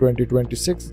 2026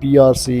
PRC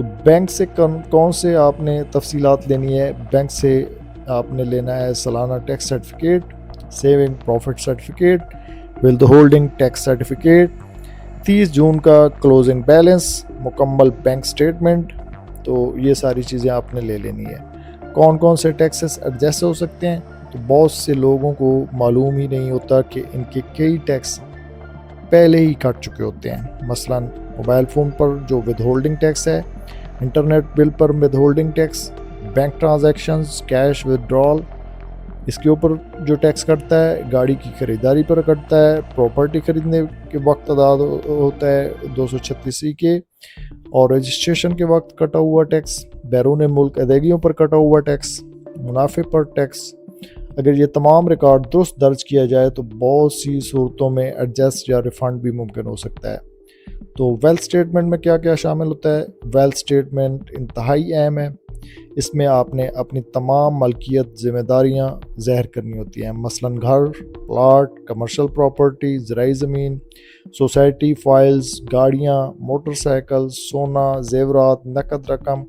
تو bank سے کون سے آپ نے تفصیلات لینی ہے؟ بینک سے آپ نے لینا ہے سالانہ tax certificate, saving profit certificate, with holding tax certificate, 30 جون کا کلوزنگ بیلنس، مکمل بینک سٹیٹمنٹ. تو یہ ساری چیزیں آپ نے لے لینی ہے. کون کون سے ٹیکسز ایڈجسٹ ہو سکتے ہیں؟ تو بہت سے لوگوں کو معلوم ہی نہیں ہوتا کہ ان کے کئی ٹیکس پہلے ہی کٹ چکے ہوتے ہیں. مثلا موبائل فون پر جو ود ہولڈنگ ٹیکس ہے، انٹرنیٹ بل پر with holding tax, bank transactions, cash withdrawal, اس کے اوپر جو ٹیکس کٹتا ہے، گاڑی کی خریداری پر کٹتا ہے، پراپرٹی خریدنے کے وقت ادا ہوتا ہے 236 کے، اور رجسٹریشن کے وقت کٹا ہوا ٹیکس، بیرون ملک ادائیگیوں پر کٹا ہوا ٹیکس، منافع پر ٹیکس. اگر یہ تمام ریکارڈ درست درج کیا جائے تو بہت سی صورتوں میں ایڈجسٹ یا ریفنڈ بھی ممکن ہو سکتا ہے. تو ویلتھ سٹیٹمنٹ میں کیا کیا شامل ہوتا ہے؟ ویلتھ سٹیٹمنٹ انتہائی اہم ہے. اس میں آپ نے اپنی تمام ملکیت ذمہ داریاں ظاہر کرنی ہوتی ہیں، مثلا گھر، پلاٹ، کمرشل پراپرٹی، زرعی زمین، سوسائٹی فائلز، گاڑیاں، موٹر سائیکل، سونا، زیورات، نقد رقم،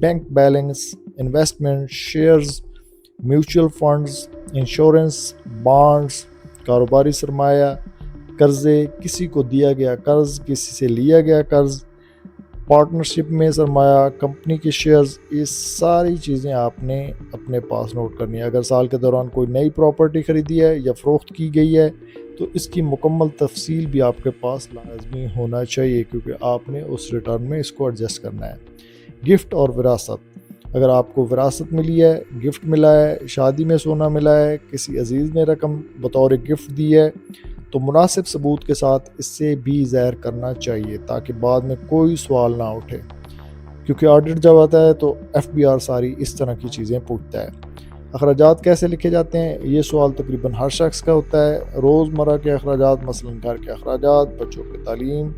bank balance, investment, shares, mutual funds, insurance, bonds, کاروباری سرمایہ، قرضے، کسی کو دیا گیا قرض، کسی سے لیا گیا قرض، پارٹنرشپ میں سرمایہ، کمپنی کے شیئرز. یہ ساری چیزیں آپ نے اپنے پاس نوٹ کرنی ہے. اگر سال کے دوران کوئی نئی پراپرٹی خریدی ہے یا فروخت کی گئی ہے تو اس کی مکمل تفصیل بھی آپ کے پاس لازمی ہونا چاہیے، کیونکہ آپ نے اس ریٹرن میں اس کو ایڈجسٹ کرنا ہے. گفٹ اور وراثت، اگر آپ کو وراثت ملی ہے، گفٹ ملا ہے، شادی میں سونا ملا ہے، کسی عزیز نے رقم بطور گفٹ دی ہے، تو مناسب ثبوت کے ساتھ اس سے بھی ظاہر کرنا چاہیے تاکہ بعد میں کوئی سوال نہ اٹھے. کیونکہ آڈٹ جب آتا ہے تو FBR ساری اس طرح کی چیزیں پوچھتا ہے. اخراجات کیسے لکھے جاتے ہیں؟ یہ سوال تقریباً ہر شخص کا ہوتا ہے. روزمرہ کے اخراجات، مثلا گھر کے اخراجات، بچوں کی تعلیم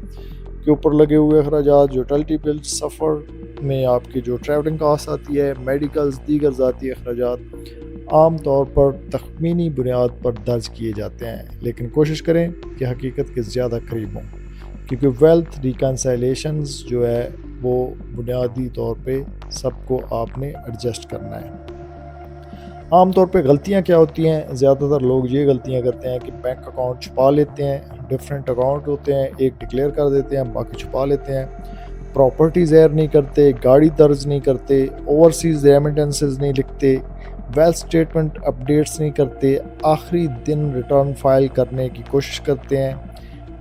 کے اوپر لگے ہوئے اخراجات، یوٹیلٹی بل، سفر میں آپ کی جو ٹریولنگ کاسٹ آتی ہے، میڈیکلز، دیگر ذاتی اخراجات عام طور پر تخمینی بنیاد پر درج کیے جاتے ہیں، لیکن کوشش کریں کہ حقیقت کے زیادہ قریب ہوں، کیونکہ ویلتھ ریکنسیلیشنز جو ہے وہ بنیادی طور پہ سب کو آپ نے ایڈجسٹ کرنا ہے. عام طور پہ غلطیاں کیا ہوتی ہیں؟ زیادہ تر لوگ یہ غلطیاں کرتے ہیں کہ بینک اکاؤنٹ چھپا لیتے ہیں. ڈفرینٹ اکاؤنٹ ہوتے ہیں، ایک ڈکلیئر کر دیتے ہیں، باقی چھپا لیتے ہیں. پراپرٹی ظاہر نہیں کرتے، گاڑی درج نہیں کرتے، اوورسیز ریمیٹنسز نہیں لکھتے، ویلتھ سٹیٹمنٹ اپڈیٹس نہیں کرتے، آخری دن ریٹرن فائل کرنے کی کوشش کرتے ہیں.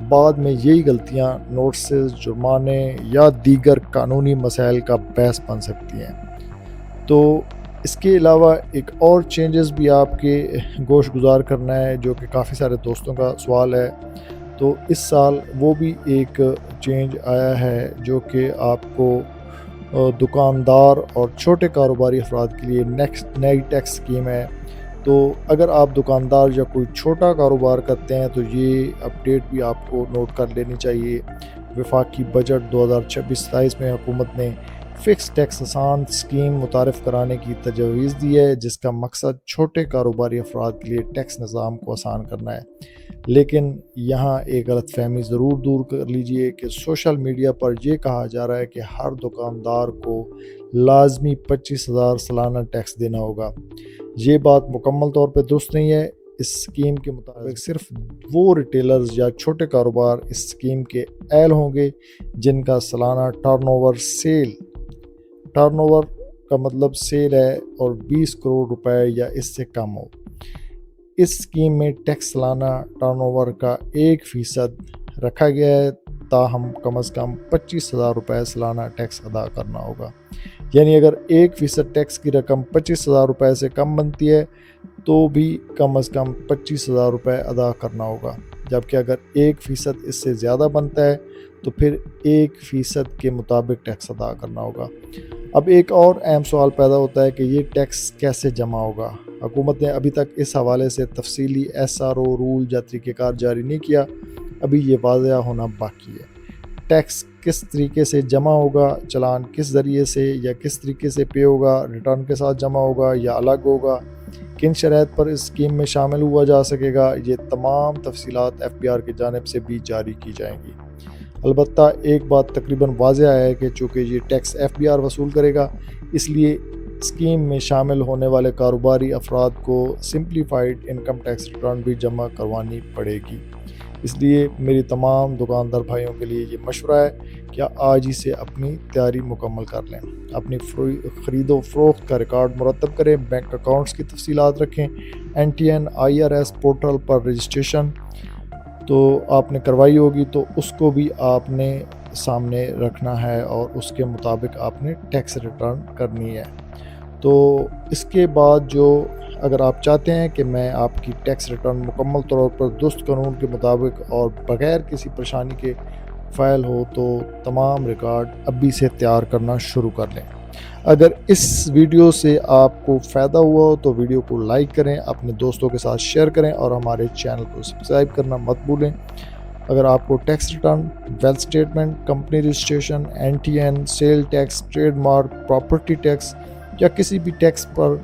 بعد میں یہی غلطیاں نوٹسز، جرمانے یا دیگر قانونی مسائل کا باعث بن سکتی ہیں. تو اس کے علاوہ ایک اور چینجز بھی آپ کے گوش گزار کرنا ہے، جو کہ کافی سارے دوستوں کا سوال ہے. تو اس سال وہ بھی ایک چینج آیا ہے جو کہ آپ کو دکاندار اور چھوٹے کاروباری افراد کے لیے نئی ٹیکس اسکیم ہے. تو اگر آپ دکاندار یا کوئی چھوٹا کاروبار کرتے ہیں تو یہ اپڈیٹ بھی آپ کو نوٹ کر لینی چاہیے. وفاقی بجٹ 2026-27 میں حکومت نے فکس ٹیکس آسان اسکیم متعارف کرانے کی تجویز دی ہے، جس کا مقصد چھوٹے کاروباری افراد کے لیے ٹیکس نظام کو آسان کرنا ہے. لیکن یہاں ایک غلط فہمی ضرور دور کر لیجئے کہ سوشل میڈیا پر یہ کہا جا رہا ہے کہ ہر دکاندار کو لازمی 25,000 سالانہ ٹیکس دینا ہوگا. یہ بات مکمل طور پہ درست نہیں ہے. اس اسکیم کے مطابق صرف وہ ریٹیلرز یا چھوٹے کاروبار اس اسکیم کے اہل ہوں گے جن کا سالانہ ٹرن اوور کا مطلب سیل ہے اور 20 کروڑ روپے یا اس سے کم ہو. اس اسکیم میں ٹیکس سالانہ ٹرن اوور کا 1% رکھا گیا ہے، تاہم کم از کم 25,000 روپے سالانہ ٹیکس ادا کرنا ہوگا. یعنی اگر 1% ٹیکس کی رقم 25,000 روپے سے کم بنتی ہے تو بھی کم از کم 25,000 روپے ادا کرنا ہوگا، جبکہ اگر 1% اس سے زیادہ بنتا ہے تو پھر 1% کے مطابق ٹیکس ادا کرنا ہوگا. اب ایک اور اہم سوال پیدا ہوتا ہے کہ یہ ٹیکس کیسے جمع ہوگا. حکومت نے ابھی تک اس حوالے سے تفصیلی SRO رول یا طریقہ کار جاری نہیں کیا. ابھی یہ واضح ہونا باقی ہے. ٹیکس کس طریقے سے جمع ہوگا، چلان کس ذریعے سے یا کس طریقے سے پے ہوگا، ریٹرن کے ساتھ جمع ہوگا یا الگ ہوگا، کن شرائط پر اس اسکیم میں شامل ہوا جا سکے گا، یہ تمام تفصیلات FBR کی جانب سے بھی جاری کی جائیں گی. البتہ ایک بات تقریباً واضح ہے کہ چونکہ یہ ٹیکس FBR وصول کرے گا، اس لیے اسکیم میں شامل ہونے والے کاروباری افراد کو سمپلیفائڈ انکم ٹیکس ریٹرن بھی جمع کروانی پڑے گی۔ اس لیے میری تمام دکاندار بھائیوں کے لیے یہ مشورہ ہے کہ آج ہی سے اپنی تیاری مکمل کر لیں، اپنی خرید و فروخت کا ریکارڈ مرتب کریں، بینک اکاؤنٹس کی تفصیلات رکھیں، NTN IRS پورٹل پر رجسٹریشن تو آپ نے کروائی ہوگی تو اس کو بھی آپ نے سامنے رکھنا ہے اور اس کے مطابق آپ نے ٹیکس ریٹرن کرنی ہے۔ تو اس کے بعد اگر آپ چاہتے ہیں کہ میں آپ کی ٹیکس ریٹرن مکمل طور پر درست قانون کے مطابق اور بغیر کسی پریشانی کے فائل ہو تو تمام ریکارڈ ابھی سے تیار کرنا شروع کر لیں۔ اگر اس ویڈیو سے آپ کو فائدہ ہوا ہو تو ویڈیو کو لائک کریں، اپنے دوستوں کے ساتھ شیئر کریں اور ہمارے چینل کو سبسکرائب کرنا مت بھولیں۔ اگر آپ کو tax return, wealth statement, company registration, NTN، sale tax, trade mark, property tax یا کسی بھی ٹیکس پر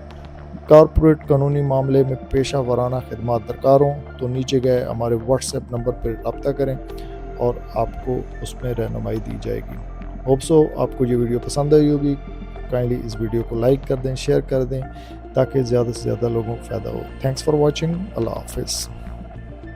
کارپوریٹ قانونی معاملے میں پیشہ ورانہ خدمات درکار ہوں تو نیچے گئے ہمارے واٹس ایپ نمبر پر رابطہ کریں اور آپ کو اس میں رہنمائی دی جائے گی۔ ہوپ سو آپ کو یہ ویڈیو پسند آئی ہوگی۔ کائنڈلی اس ویڈیو کو لائک کر دیں، شیئر کر دیں تاکہ زیادہ سے زیادہ لوگوں کو فائدہ ہو۔ Thanks for watching. اللہ حافظ۔